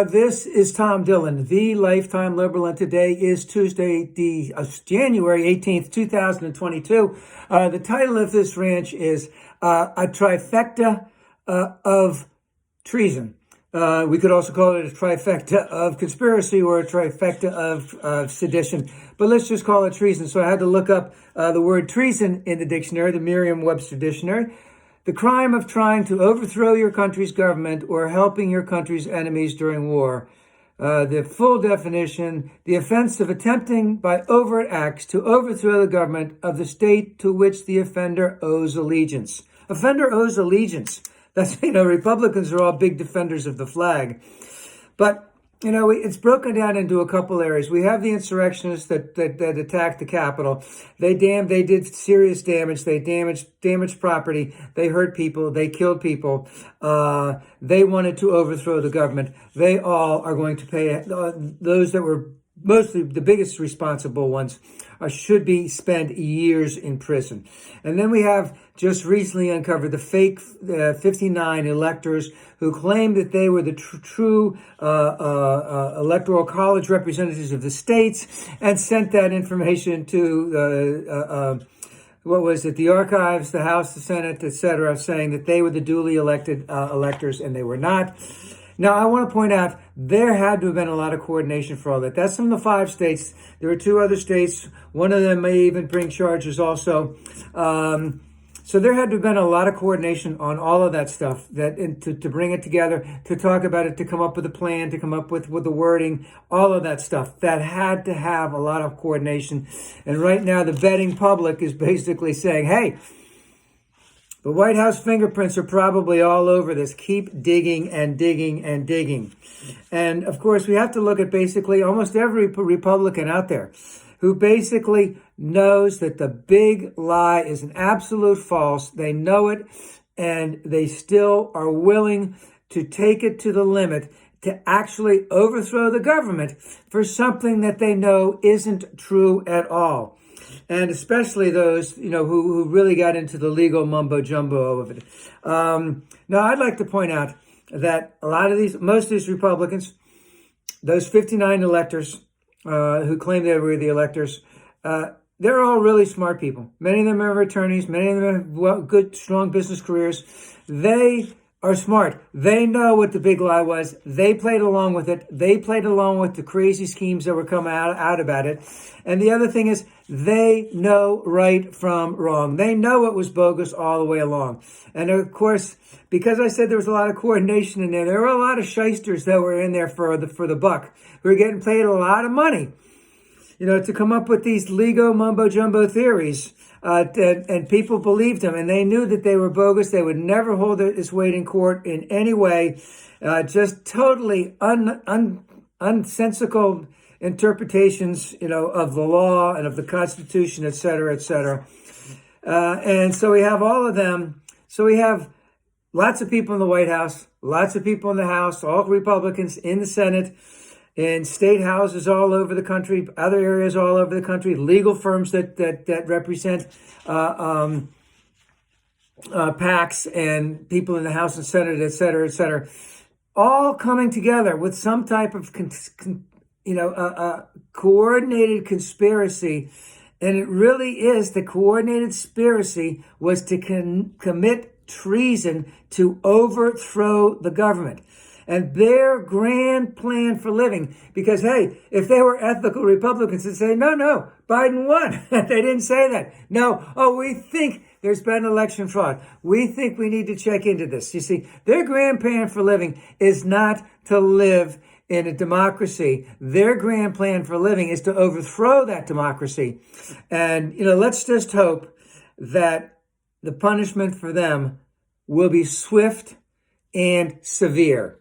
This is Tom Dillon, the Lifetime Liberal, and today is Tuesday, January 18th, 2022. The title of this rant is a trifecta of treason. We could also call it a trifecta of conspiracy or a trifecta of sedition, but let's just call it treason. So I had to look up the word treason in the dictionary, the Merriam-Webster dictionary. The crime of trying to overthrow your country's government or helping your country's enemies during war. The full definition, the offense of attempting by overt acts to overthrow the government of the state to which the offender owes allegiance. Offender owes allegiance. That's, Republicans are all big defenders of the flag. But, it's broken down into a couple areas. We have the insurrectionists that attacked the Capitol. They did serious damage. They damaged property. They hurt people. They killed people. They wanted to overthrow the government. They all are going to pay, those that were mostly the biggest responsible ones should spend years in prison. And then we have just recently uncovered the fake 59 electors who claimed that they were the true electoral college representatives of the states and sent that information to the archives, the House, the Senate, etc., saying that they were the duly elected electors, and they were not. Now, I want to point out, there had to have been a lot of coordination for all that. That's from the 5 states. There are 2 other states. One of them may even bring charges also. So there had to have been a lot of coordination on all of that stuff, to bring it together, to talk about it, to come up with a plan, to come up with the wording, all of that stuff. That had to have a lot of coordination. And right now, the betting public is basically saying, hey, the White House fingerprints are probably all over this. Keep digging and digging and digging. And of course, we have to look at basically almost every Republican out there who basically knows that the big lie is an absolute false. They know it, and they still are willing to take it to the limit to actually overthrow the government for something that they know isn't true at all. And especially those, who really got into the legal mumbo-jumbo of it. Now, I'd like to point out that most of these Republicans, those 59 electors who claim they were the electors, they're all really smart people. Many of them are attorneys. Many of them have good, strong business careers. They are smart. They know what the big lie was. They played along with it. They played along with the crazy schemes that were coming out about it. And the other thing is, they know right from wrong. They know it was bogus all the way along. And of course, because I said there was a lot of coordination in there were a lot of shysters that were in there for the buck, who were getting paid a lot of money, to come up with these legal mumbo-jumbo theories. And people believed them, and they knew that they were bogus. They would never hold its weight in court in any way. Just totally unsensical interpretations, of the law and of the Constitution, et cetera, et cetera. And so we have all of them. So we have lots of people in the White House, lots of people in the House, all Republicans in the Senate, in state houses all over the country, other areas all over the country, legal firms that represent PACs and people in the House and Senate, et cetera, all coming together with some type of coordinated conspiracy. And it really is, the coordinated conspiracy was to commit treason to overthrow the government. And their grand plan for living, because, hey, if they were ethical Republicans, they'd say, no, Biden won. They didn't say that. No, we think there's been election fraud. We think we need to check into this. You see, their grand plan for living is not to live in a democracy. Their grand plan for living is to overthrow that democracy. And, let's just hope that the punishment for them will be swift and severe.